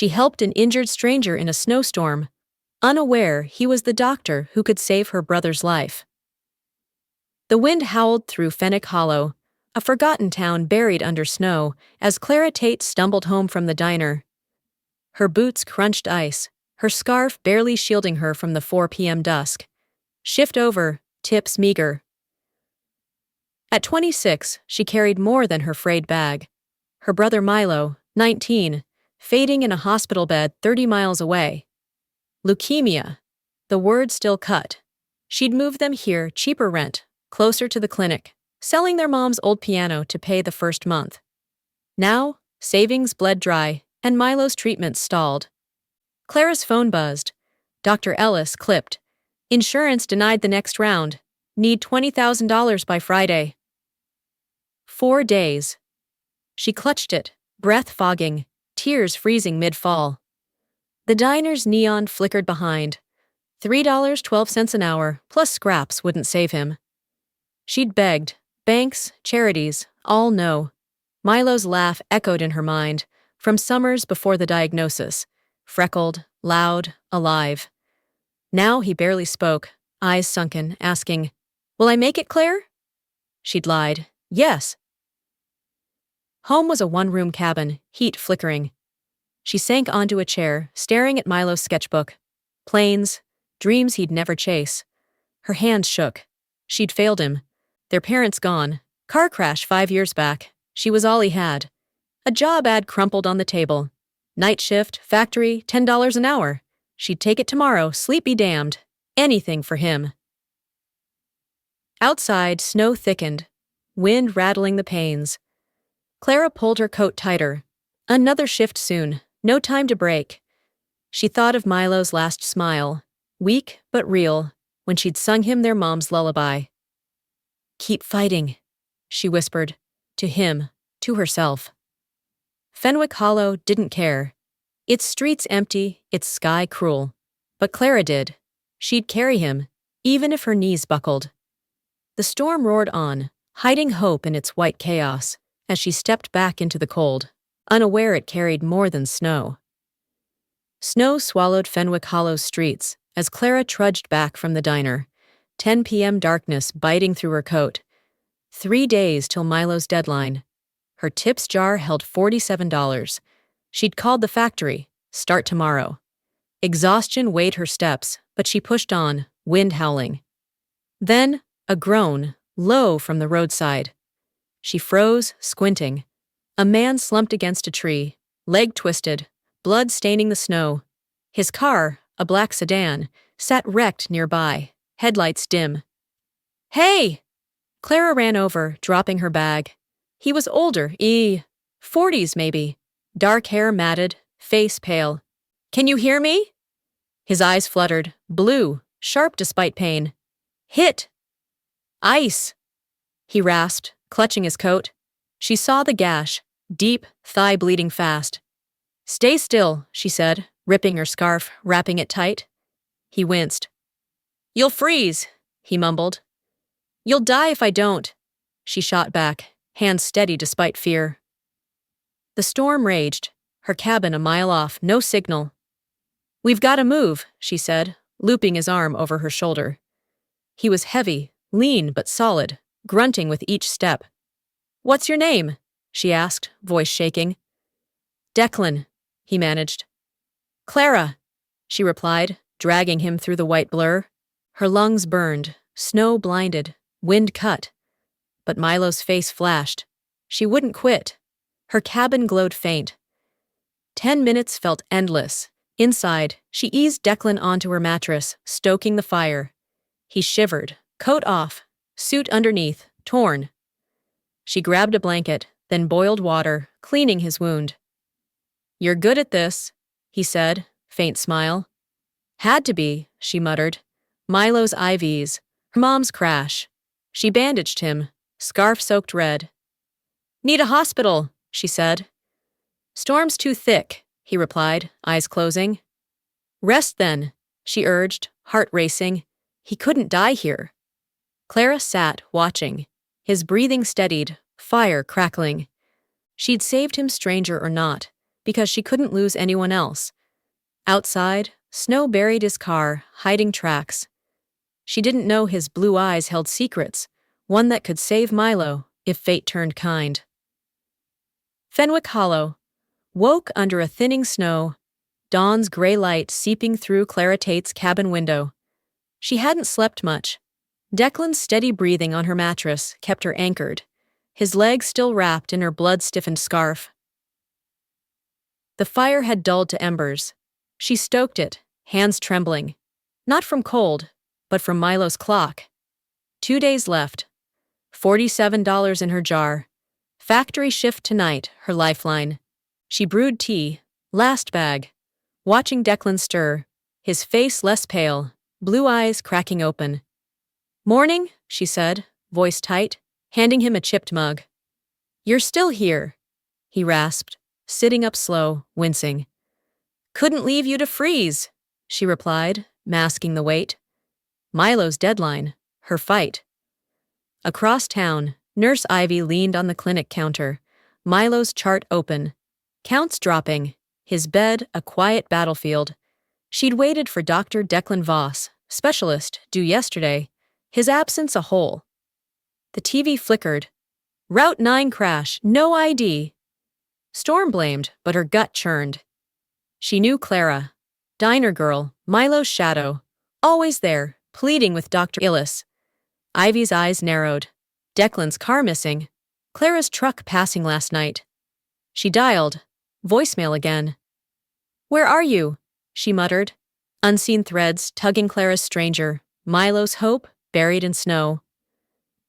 She helped an injured stranger in a snowstorm, unaware he was the doctor who could save her brother's life. The wind howled through Fenwick Hollow, a forgotten town buried under snow, as Clara Tate stumbled home from the diner. Her boots crunched ice, her scarf barely shielding her from the 4 p.m. dusk. Shift over, tips meager. At 26, she carried more than her frayed bag. Her brother Milo, 19, fading in a hospital bed 30 miles away. Leukemia. The word still cut. She'd moved them here, cheaper rent, closer to the clinic, selling their mom's old piano to pay the first month. Now, savings bled dry, and Milo's treatment stalled. Clara's phone buzzed. Dr. Ellis clipped. Insurance denied the next round. Need $20,000 by Friday. 4 days. She clutched it, breath fogging, tears freezing mid-fall. The diner's neon flickered behind. $3.12 an hour, plus scraps wouldn't save him. She'd begged. Banks, charities, all no. Milo's laugh echoed in her mind, from summers before the diagnosis. Freckled, loud, alive. Now he barely spoke, eyes sunken, asking, "Will I make it, Claire?" She'd lied. Yes. Home was a one-room cabin, heat flickering. She sank onto a chair, staring at Milo's sketchbook. Planes, dreams he'd never chase. Her hands shook. She'd failed him. Their parents gone. Car crash 5 years back. She was all he had. A job ad crumpled on the table. Night shift, factory, $10 an hour. She'd take it tomorrow, sleep be damned. Anything for him. Outside, snow thickened, wind rattling the panes. Clara pulled her coat tighter. Another shift soon, no time to break. She thought of Milo's last smile, weak but real, when she'd sung him their mom's lullaby. "Keep fighting," she whispered, to him, to herself. Fenwick Hollow didn't care. Its streets empty, its sky cruel. But Clara did. She'd carry him, even if her knees buckled. The storm roared on, hiding hope in its white chaos, as she stepped back into the cold, unaware it carried more than snow. Snow swallowed Fenwick Hollow's streets as Clara trudged back from the diner, 10 p.m. darkness biting through her coat. 3 days till Milo's deadline. Her tips jar held $47. She'd called the factory. Start tomorrow. Exhaustion weighed her steps, but she pushed on, wind howling. Then, a groan, low from the roadside. She froze, squinting. A man slumped against a tree, leg twisted, blood staining the snow. His car, a black sedan, sat wrecked nearby, headlights dim. "Hey!" Clara ran over, dropping her bag. He was older, 40s maybe. Dark hair matted, face pale. "Can you hear me?" His eyes fluttered, blue, sharp despite pain. "Hit!" "Ice!" He rasped, clutching his coat. She saw the gash, deep, thigh bleeding fast. "Stay still," she said, ripping her scarf, wrapping it tight. He winced. "You'll freeze," he mumbled. "You'll die if I don't," she shot back, hands steady despite fear. The storm raged, her cabin a mile off, no signal. "We've got to move," she said, looping his arm over her shoulder. He was heavy, lean but solid, grunting with each step. "What's your name?" she asked, voice shaking. "Declan," he managed. "Clara," she replied, dragging him through the white blur. Her lungs burned, snow blinded, wind cut. But Milo's face flashed. She wouldn't quit. Her cabin glowed faint. 10 minutes felt endless. Inside, she eased Declan onto her mattress, stoking the fire. He shivered, coat off, suit underneath, torn. She grabbed a blanket, then boiled water, cleaning his wound. "You're good at this," he said, faint smile. "Had to be," she muttered. Milo's IVs, her mom's crash. She bandaged him, scarf soaked red. "Need a hospital," she said. "Storm's too thick," he replied, eyes closing. "Rest then," she urged, heart racing. He couldn't die here. Clara sat, watching. His breathing steadied, fire crackling. She'd saved him stranger or not. because she couldn't lose anyone else. Outside, snow buried his car, hiding tracks. She didn't know his blue eyes held secrets, one that could save Milo if fate turned kind. Fenwick Hollow. Woke under a thinning snow, dawn's gray light seeping through Clara Tate's cabin window. She hadn't slept much. Declan's steady breathing on her mattress kept her anchored, his legs still wrapped in her blood-stiffened scarf. The fire had dulled to embers. She stoked it, hands trembling. Not from cold, but from Milo's clock. 2 days left. $47 in her jar. Factory shift tonight, her lifeline. She brewed tea, last bag. Watching Declan stir, his face less pale, blue eyes cracking open. "Morning," she said, voice tight, handing him a chipped mug. "You're still here," he rasped, sitting up slow, wincing. "Couldn't leave you to freeze," she replied, masking the weight. Milo's deadline, her fight. Across town, Nurse Ivy leaned on the clinic counter, Milo's chart open, counts dropping, his bed a quiet battlefield. She'd waited for Dr. Declan Voss, specialist, due yesterday, his absence a hole. The TV flickered. Route 9 crash, no ID. Storm blamed, but her gut churned. She knew Clara, diner girl, Milo's shadow, always there, pleading with Dr. Illis. Ivy's eyes narrowed. Declan's car missing. Clara's truck passing last night. She dialed. Voicemail again. "Where are you?" she muttered. Unseen threads tugging Clara's stranger, Milo's hope buried in snow.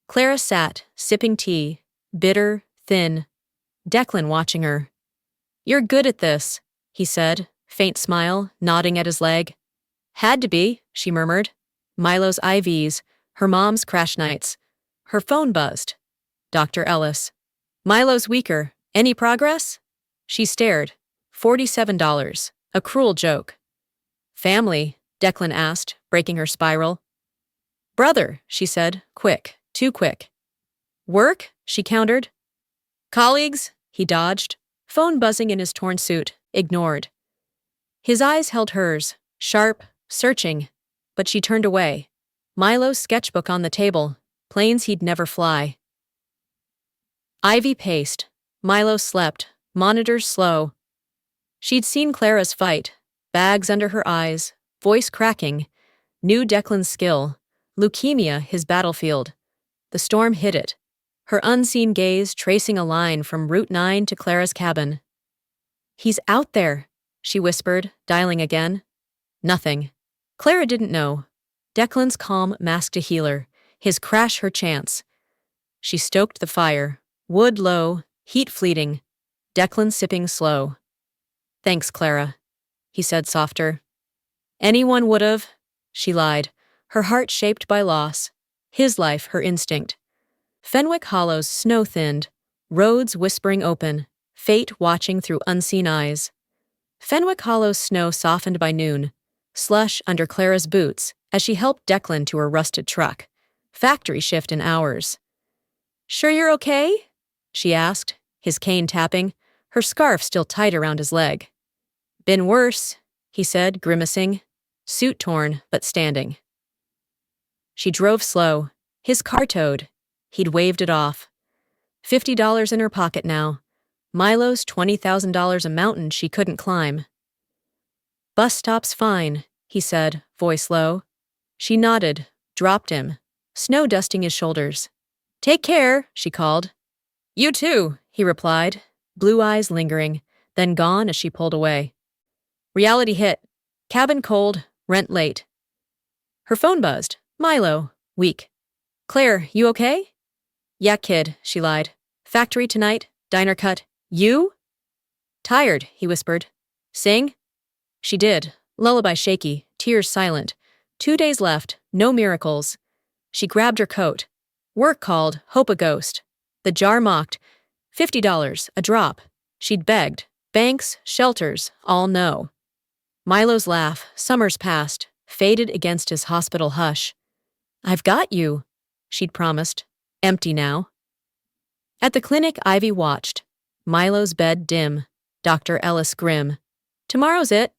Clara sat, sipping tea, bitter, thin. Declan watching her. "You're good at this," he said, faint smile, nodding at his leg. "Had to be," she murmured. Milo's IVs, her mom's crash nights. Her phone buzzed. Dr. Ellis. "Milo's weaker. Any progress?" She stared. $47. A cruel joke. "Family?" Declan asked, breaking her spiral. "Brother," she said, quick, too quick. "Work?" she countered. "Colleagues?" he dodged, phone buzzing in his torn suit, ignored. His eyes held hers, sharp, searching, but she turned away. Milo's sketchbook on the table, planes he'd never fly. Ivy paced. Milo slept, monitors slow. She'd seen Clara's fight, bags under her eyes, voice cracking, knew Declan's skill, leukemia his battlefield. The storm hit it, her unseen gaze tracing a line from Route 9 to Clara's cabin. "He's out there," she whispered, dialing again. Nothing. Clara didn't know. Declan's calm masked a healer, his crash her chance. She stoked the fire, wood low, heat fleeting, Declan sipping slow. "Thanks, Clara," he said softer. "Anyone would've," she lied, her heart shaped by loss, his life her instinct. Fenwick Hollow's snow-thinned, roads whispering open, fate watching through unseen eyes. Fenwick Hollow's snow softened by noon, slush under Clara's boots as she helped Declan to her rusted truck. Factory shift in hours. "Sure you're okay?" she asked, his cane tapping, her scarf still tight around his leg. "Been worse," he said, grimacing, suit torn but standing. She drove slow, his car towed. He'd waved it off. $50 in her pocket now. Milo's $20,000 a mountain she couldn't climb. "Bus stop's fine," he said, voice low. She nodded, dropped him, snow dusting his shoulders. "Take care," she called. "You too," he replied, blue eyes lingering, then gone as she pulled away. Reality hit. Cabin cold, rent late. Her phone buzzed. Milo, weak. "Claire, you okay?" "Yeah, kid," she lied. "Factory tonight, diner cut. You?" "Tired," he whispered. "Sing?" She did, lullaby shaky, tears silent. 2 days left, no miracles. She grabbed her coat. Work called, hope a ghost. The jar mocked. $50, a drop. She'd begged. Banks, shelters, all no. Milo's laugh, summers past, faded against his hospital hush. "I've got you," she'd promised. Empty now. At the clinic, Ivy watched. Milo's bed dim. Dr. Ellis grim. Tomorrow's it.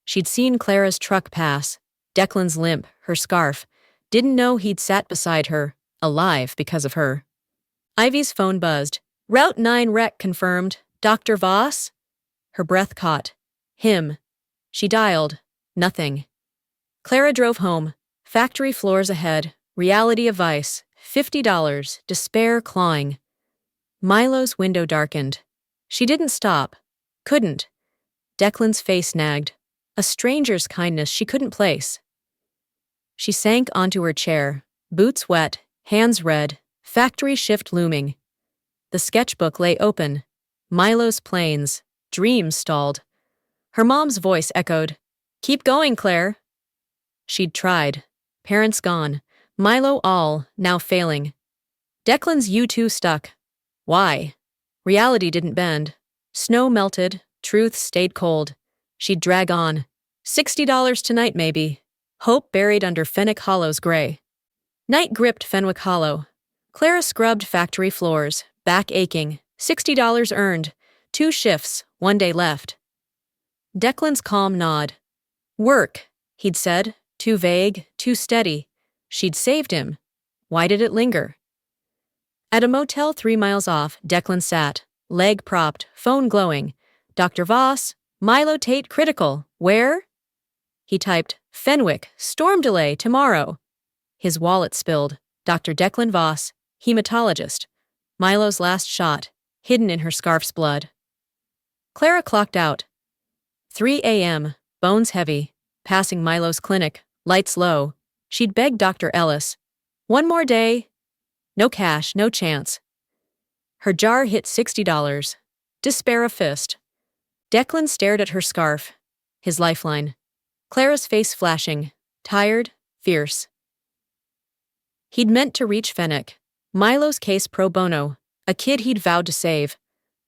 She'd seen Clara's truck pass. Declan's limp, her scarf. Didn't know he'd sat beside her, alive because of her. Ivy's phone buzzed. Route 9 wreck confirmed. Dr. Voss? Her breath caught. Him. She dialed. Nothing. Clara drove home. Factory floors ahead. Reality of vice. $50. Despair clawing. Milo's window darkened. She didn't stop. Couldn't. Declan's face nagged. A stranger's kindness she couldn't place. She sank onto her chair, boots wet, hands red, factory shift looming. The sketchbook lay open. Milo's planes, dreams stalled. Her mom's voice echoed, "Keep going, Claire." She'd tried. Parents gone. Milo all, now failing. Declan's U2 stuck. Why? Reality didn't bend. Snow melted, truth stayed cold. She'd drag on. $60 tonight, maybe. Hope buried under Fenwick Hollow's gray. Night gripped Fenwick Hollow. Clara scrubbed factory floors, back aching. $60 earned. 2 shifts, 1 day left. Declan's calm nod. Work, he'd said, too vague, too steady. She'd saved him. Why did it linger? At a motel 3 miles off, Declan sat, leg propped, phone glowing. Dr. Voss, Milo Tate critical. Where? He typed, Fenwick, storm delay tomorrow. His wallet spilled. Dr. Declan Voss, hematologist. Milo's last shot, hidden in her scarf's blood. Clara clocked out. 3 a.m., bones heavy, passing Milo's clinic, lights low. She'd begged Dr. Ellis. One more day. No cash, no chance. Her jar hit $60. Despair a fist. Declan stared at her scarf, his lifeline. Clara's face flashing, tired, fierce. He'd meant to reach Fenwick. Milo's case pro bono, a kid he'd vowed to save.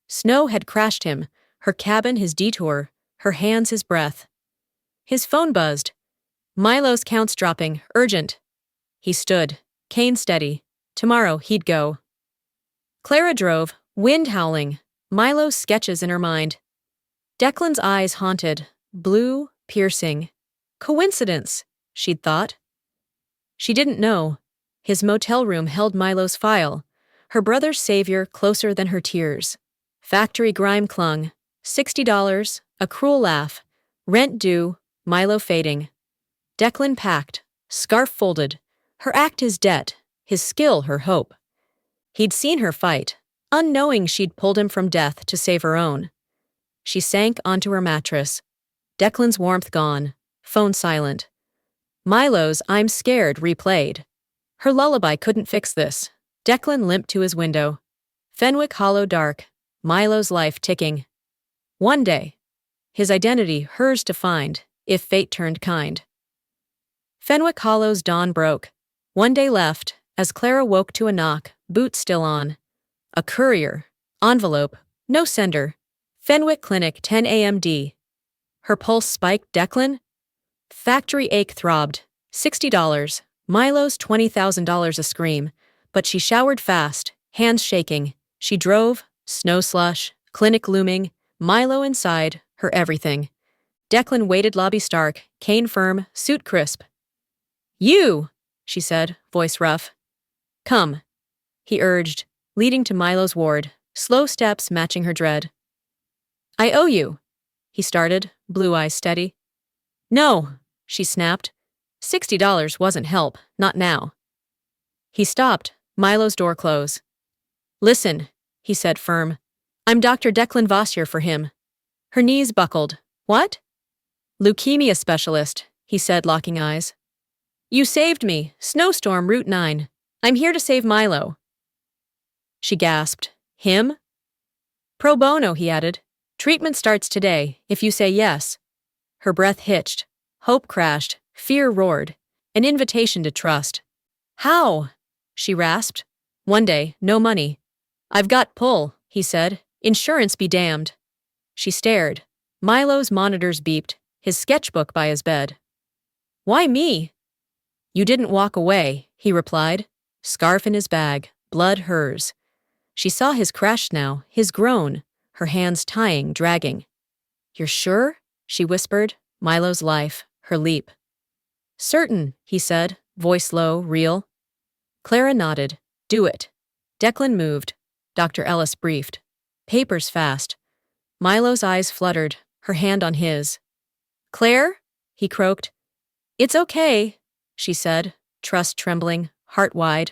Snow had crashed him, her cabin his detour, her hands his breath. His phone buzzed. Milo's counts dropping, urgent. He stood, cane steady. Tomorrow he'd go. Clara drove, wind howling, Milo's sketches in her mind. Declan's eyes haunted, blue, piercing. Coincidence, she'd thought. She didn't know. His motel room held Milo's file, her brother's savior closer than her tears. Factory grime clung. $60, a cruel laugh. Rent due, Milo fading. Declan packed, scarf folded. Her act his debt, his skill her hope. He'd seen her fight, unknowing she'd pulled him from death to save her own. She sank onto her mattress. Declan's warmth gone, phone silent. Milo's I'm scared replayed. Her lullaby couldn't fix this. Declan limped to his window. Fenwick Hollow dark, Milo's life ticking. One day. His identity hers to find, if fate turned kind. Fenwick Hollow's dawn broke. 1 day left, as Clara woke to a knock, boots still on. A courier. Envelope. No sender. Fenwick Clinic 10 a.m.d. Her pulse spiked. Declan? Factory ache throbbed. $60. Milo's $20,000 a scream. But she showered fast, hands shaking. She drove, snow slush, clinic looming, Milo inside, her everything. Declan waited lobby stark, cane firm, suit crisp. You, she said, voice rough. Come, he urged, leading to Milo's ward, slow steps matching her dread. I owe you, he started, blue eyes steady. No, she snapped. $60 wasn't help, not now. He stopped, Milo's door close. Listen, he said firm. I'm Dr. Declan Voss here for him. Her knees buckled. What? Leukemia specialist, he said, locking eyes. You saved me, Snowstorm, Route 9. I'm here to save Milo. She gasped. Him? Pro bono, he added. Treatment starts today, if you say yes. Her breath hitched. Hope crashed. Fear roared. An invitation to trust. How? She rasped. One day, no money. I've got pull, he said. Insurance be damned. She stared. Milo's monitors beeped, his sketchbook by his bed. Why me? You didn't walk away, he replied. Scarf in his bag, blood hers. She saw his crash now, his groan. her hands tying, dragging. "You're sure?" she whispered. Milo's life, her leap. "Certain," he said, voice low, real. Clara nodded. "Do it." Declan moved. Dr. Ellis briefed. "Papers fast." Milo's eyes fluttered, her hand on his. "Claire?" he croaked. "It's okay," she said, trust trembling, heart wide.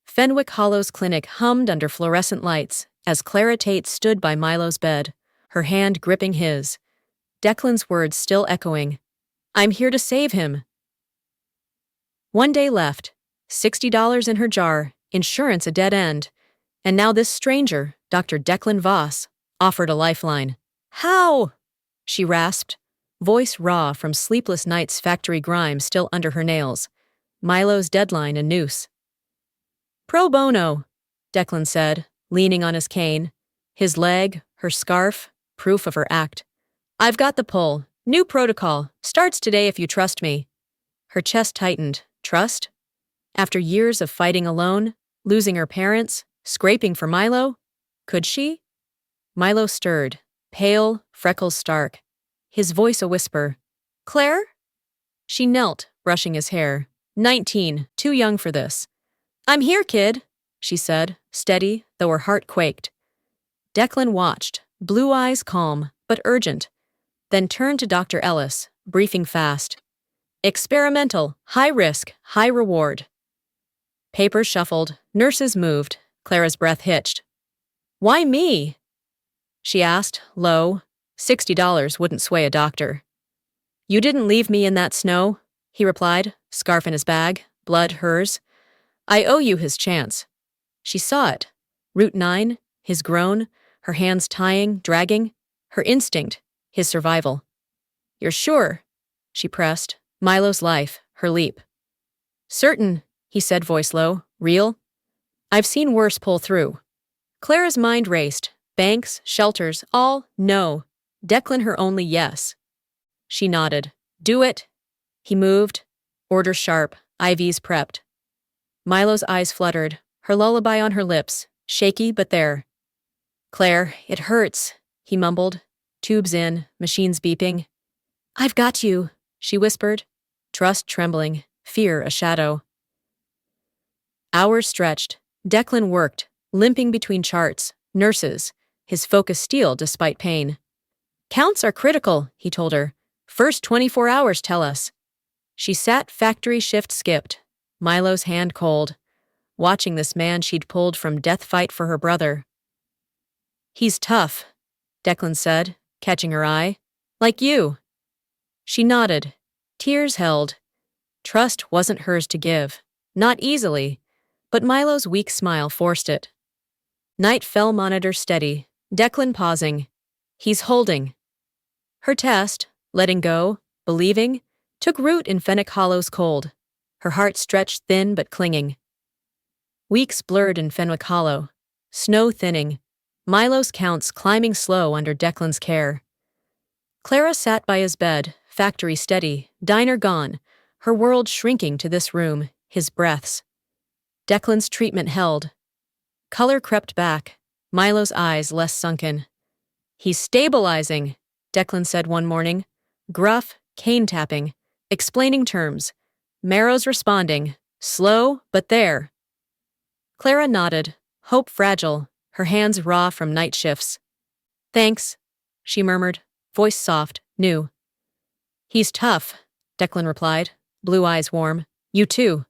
Fenwick Hollow's clinic hummed under fluorescent lights as Clara Tate stood by Milo's bed, her hand gripping his. Declan's words still echoing. "I'm here to save him." One day left, $60 in her jar, insurance a dead end, and now this stranger, Dr. Declan Voss, offered a lifeline. "How?" she rasped, voice raw from sleepless nights' factory grime still under her nails. Milo's deadline a noose. "Pro bono," Declan said, leaning on his cane, his leg, her scarf, proof of her act. "I've got the pull. New protocol. Starts today if you trust me." Her chest tightened. Trust? After years of fighting alone, losing her parents, scraping for Milo? Could she? Milo stirred, pale, freckles stark, his voice a whisper. "Claire?" She knelt, brushing his hair. 19, too young for this. "I'm here, kid," she said, steady, though her heart quaked. Declan watched, blue eyes calm, but urgent, then turned to Dr. Ellis, briefing fast. "Experimental, high risk, high reward." Papers shuffled, nurses moved, Clara's breath hitched. "Why me?" she asked, low. $60 wouldn't sway a doctor. "You didn't leave me in that snow," he replied, scarf in his bag, blood hers. "I owe you his chance." She saw it. Route 9, his groan, her hands tying, dragging, her instinct, his survival. "You're sure?" she pressed. Milo's life, her leap. "Certain," he said, voice low. "Real?" "I've seen worse pull through." Clara's mind raced. Banks, shelters, all no. Declan her only yes. She nodded. "Do it." He moved. Order sharp. IVs prepped. Milo's eyes fluttered, her lullaby on her lips, shaky but there. "Claire, it hurts," he mumbled. Tubes in, machines beeping. "I've got you," she whispered. Trust trembling, fear a shadow. Hours stretched. Declan worked, limping between charts, nurses, his focus steel despite pain. "Counts are critical," he told her. "First 24 hours tell us." She sat factory shift skipped, Milo's hand cold, watching this man she'd pulled from death fight for her brother. "He's tough," Declan said, catching her eye. "Like you." She nodded. Tears held. Trust wasn't hers to give. Not easily, but Milo's weak smile forced it. Night fell monitor steady, Declan pausing. He's holding. Her test, letting go, believing, took root in Fenwick Hollow's cold. Her heart stretched thin but clinging. Weeks blurred in Fenwick Hollow. Snow thinning. Milo's counts climbing slow under Declan's care. Clara sat by his bed, factory steady, diner gone, her world shrinking to this room, his breaths. Declan's treatment held. Color crept back, Milo's eyes less sunken. "He's stabilizing," Declan said one morning. Gruff, cane tapping, explaining terms. Marrow's responding, slow, but there. Clara nodded, hope fragile, her hands raw from night shifts. "Thanks," she murmured, voice soft, new. "He's tough," Declan replied, blue eyes warm. "You too."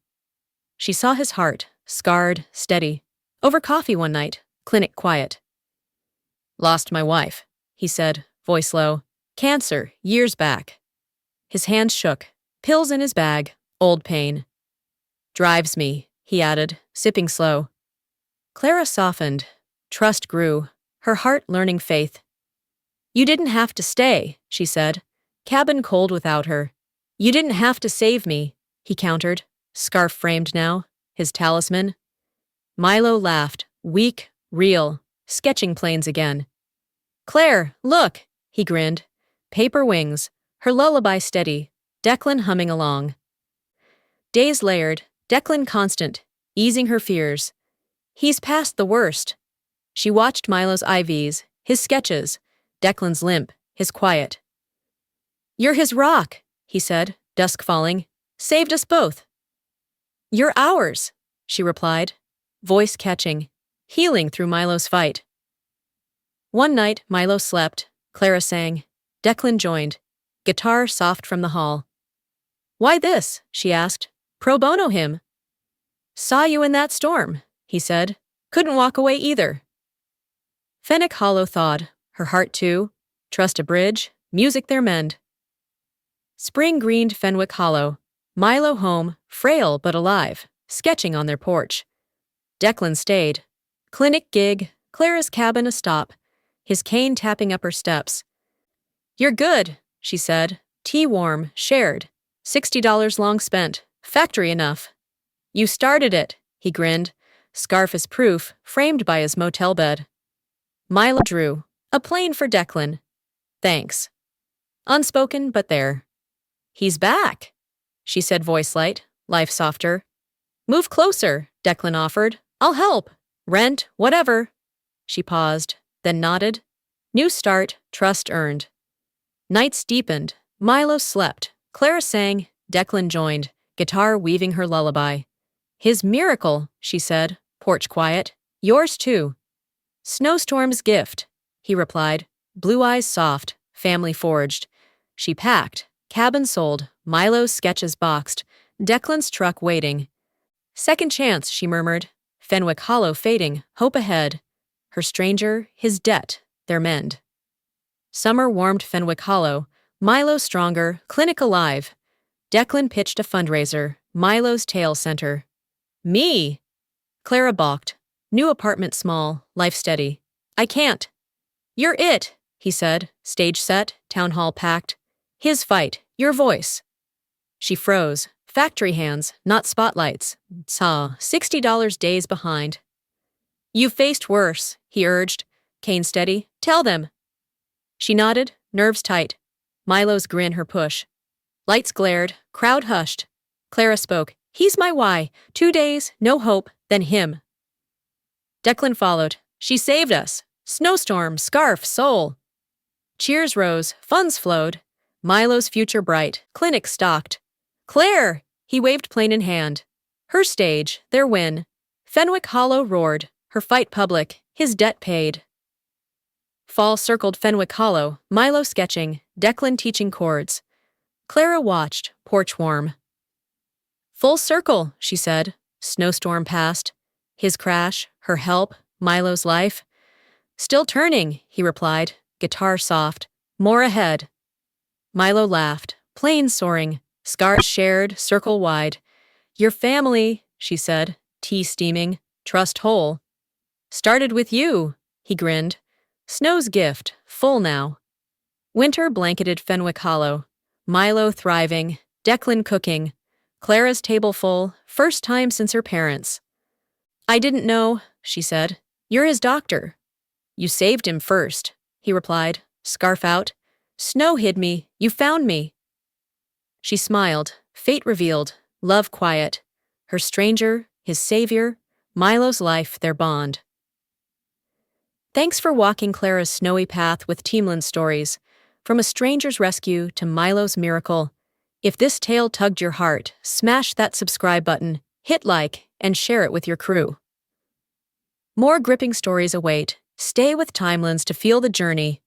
She saw his heart, scarred, steady. Over coffee one night, clinic quiet. "Lost my wife," he said, voice low. "Cancer, years back." His hands shook, pills in his bag, old pain. "Drives me," he added, sipping slow. Clara softened. Trust grew, her heart learning faith. "You didn't have to stay," she said, cabin cold without her. "You didn't have to save me," he countered, scarf framed now, his talisman. Milo laughed, weak, real, sketching planes again. "Claire, look," he grinned. Paper wings, her lullaby steady, Declan humming along. Days layered, Declan constant, easing her fears. "He's past the worst." She watched Milo's IVs, his sketches, Declan's limp, his quiet. "You're his rock," he said, dusk falling. "Saved us both." "You're ours," she replied, voice catching, healing through Milo's fight. One night, Milo slept, Clara sang. Declan joined, guitar soft from the hall. "Why this?" she asked. "Pro bono him." "Saw you in that storm," he said. "Couldn't walk away either." Fenwick Hollow thawed, her heart too. Trust a bridge, music their mend. Spring greened Fenwick Hollow, Milo home, frail but alive, sketching on their porch. Declan stayed. Clinic gig, Clara's cabin a stop, his cane tapping up her steps. "You're good," she said. "Tea warm, shared. $60 long spent. Factory enough." "You started it," he grinned, scarf as proof, framed by his motel bed. Milo drew. "A plane for Declan." "Thanks." Unspoken, but there. "He's back," she said, voice light, life softer. "Move closer," Declan offered. "I'll help. Rent, whatever." She paused, then nodded. New start, trust earned. Nights deepened. Milo slept. Clara sang. Declan joined, guitar weaving her lullaby. "His miracle," she said, porch quiet. "Yours too." "Snowstorm's gift," he replied, blue eyes soft, family forged. She packed, cabin sold, Milo's sketches boxed, Declan's truck waiting. "Second chance," she murmured, Fenwick Hollow fading, hope ahead. Her stranger, his debt, their mend. Summer warmed Fenwick Hollow, Milo stronger, clinic alive. Declan pitched a fundraiser, Milo's tale center. "Me!" Clara balked. New apartment small, life steady. "I can't." "You're it," he said, stage set, town hall packed. "His fight, your voice." She froze, factory hands, not spotlights. Saw, $60 days behind. "You've faced worse," he urged, cane steady. "Tell them." She nodded, nerves tight. Milo's grin her push. Lights glared, crowd hushed. Clara spoke. "He's my why. 2 days, no hope, then him." Declan followed. "She saved us. Snowstorm, scarf, soul." Cheers rose, funds flowed. Milo's future bright, clinic stocked. "Claire!" He waved plane in hand. Her stage, their win. Fenwick Hollow roared, her fight public, his debt paid. Fall circled Fenwick Hollow, Milo sketching, Declan teaching chords. Clara watched, porch warm. "Full circle," she said. Snowstorm passed. His crash, her help, Milo's life. "Still turning," he replied, guitar soft. "More ahead." Milo laughed, plane soaring, scars shared, circle wide. "Your family," she said, tea steaming, trust whole. "Started with you," he grinned. Snow's gift, full now. Winter blanketed Fenwick Hollow. Milo thriving, Declan cooking. Clara's table full, first time since her parents. "I didn't know," she said. "You're his doctor." "You saved him first," he replied, scarf out. "Snow hid me, you found me." She smiled, fate revealed, love quiet. Her stranger, his savior, Milo's life, their bond. Thanks for walking Clara's snowy path with Teamland Stories. From a stranger's rescue to Milo's miracle. If this tale tugged your heart, smash that subscribe button, hit like, and share it with your crew. More gripping stories await. Stay with Timelines to feel the journey.